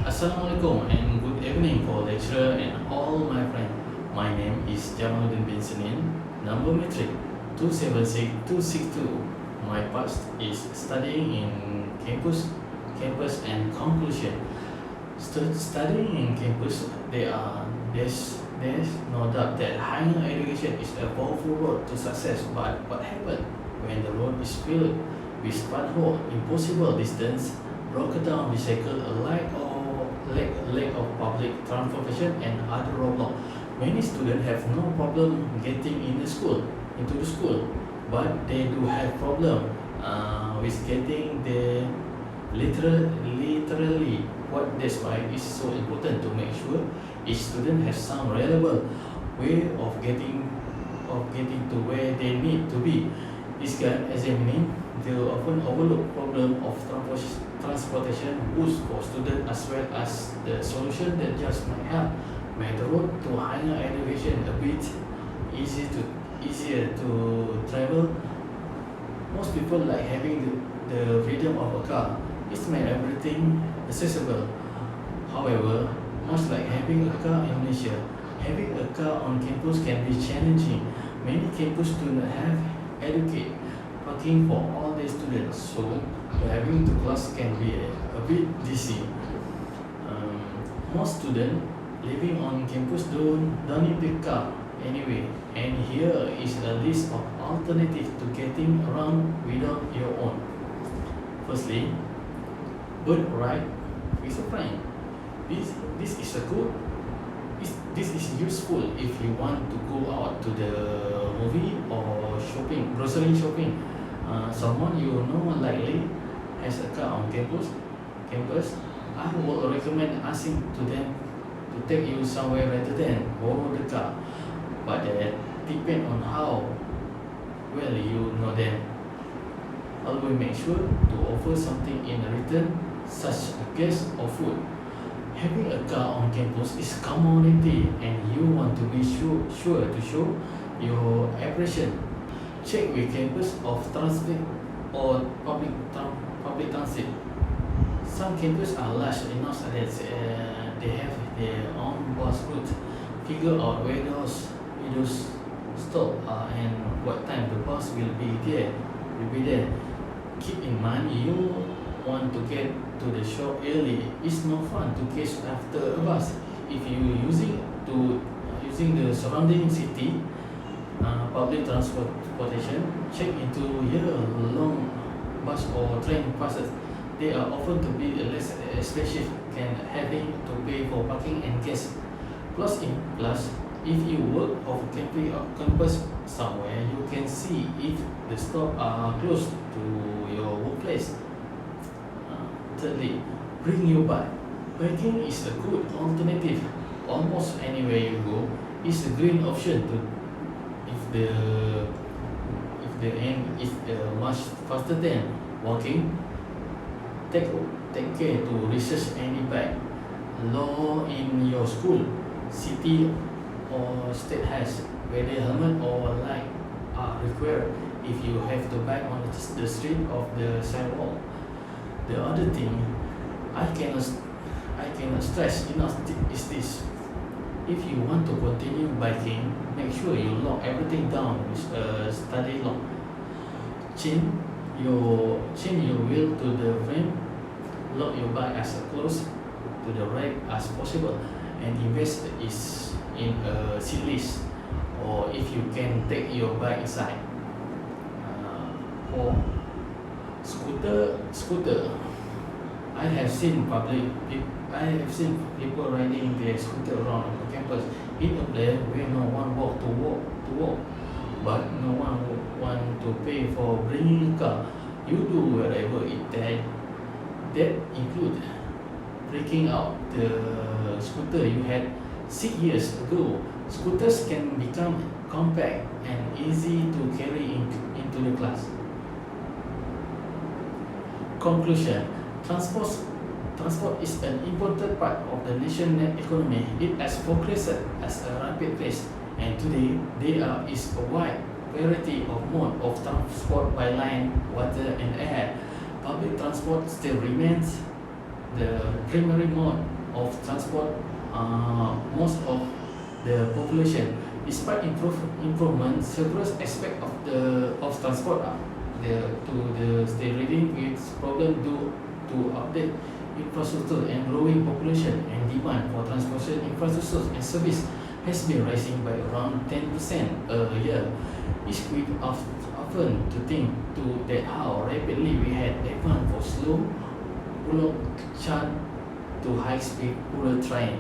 Assalamualaikum and good evening for lecturer and all my friends. My name is Jamal bin Senin, number metric 276262. My past is studying in campus and conclusion. Studying in campus, there's no doubt that higher education is a powerful road to success. But what happens when the road is filled with pothole, impossible distance, broken down bicycle, lack of public transportation, and other roadblocks? Many students have no problem getting into the school, but they do have problem with getting there literally. That's why it's so important to make sure each student has some reliable way of getting to where they need to be. This guide examining the often overlooked problem of transportation boost for students as well as the solution that just might help make the road to higher education a bit easier to travel. Most people like having the freedom of a car. It's made everything accessible. However, much like having a car in Malaysia, having a car on campus can be challenging. Many campus do not have adequate parking for all the students, so driving to class can be a bit dizzy. Most students living on campus don't need the car anyway, and here is a list of alternatives to getting around without your own. Firstly, bird ride with a friend. This is a good. This is useful if you want to go out to the movie or grocery shopping. Someone you know likely has a car on campus. I would recommend asking to them to take you somewhere rather than borrow the car. But that depends on how well you know them. Always make sure to offer something in return, such as gas or food. Having a car on campus is commodity, and you want to be sure to show your appreciation. Check with campus of transit or public transit. Some campuses are large enough that they have their own bus route. Figure out where those stop and what time the bus will be there. Keep in mind you want to get to the shop early. It's no fun to catch after a bus. If you using the surrounding city public transportation, check into year-long bus or train passes. They are often to be less expensive than having to pay for parking and gas. Plus, if you work off campus somewhere, you can see if the stops are close to your workplace. Thirdly, bring your bike. Biking is a good alternative. Almost anywhere you go is a green option if the end is much faster than walking. Take care to research any bike law in your school, city or state has, whether helmet or light are required if you have to bike on the street of the sidewalk. The other thing I cannot stress enough is this: if you want to continue biking, make sure you lock everything down with a study lock. Chain your wheel to the frame. Lock your bike as close to the rack as possible, and invest in a seat list, or if you can take your bike inside. Or scooter. I have seen people riding their scooter around campus in a place where no one walk to walk, but no one want to pay for bringing a car. You do wherever it takes. That include breaking out the scooter you had 6 years ago. Scooters can become compact and easy to carry into the class. Conclusion: Transport is an important part of the nation's economy. It has progressed at a rapid pace, and today there is a wide variety of modes of transport by land, water, and air. Public transport still remains the primary mode of transport most of the population. Despite improvement, several aspects of transport stay reading its problem due to update infrastructure and growing population and demand for transportation infrastructure and service has been rising by around 10% a year. It's quite often to think to that how rapidly we had advanced for slow bullock cart to high-speed bullet train.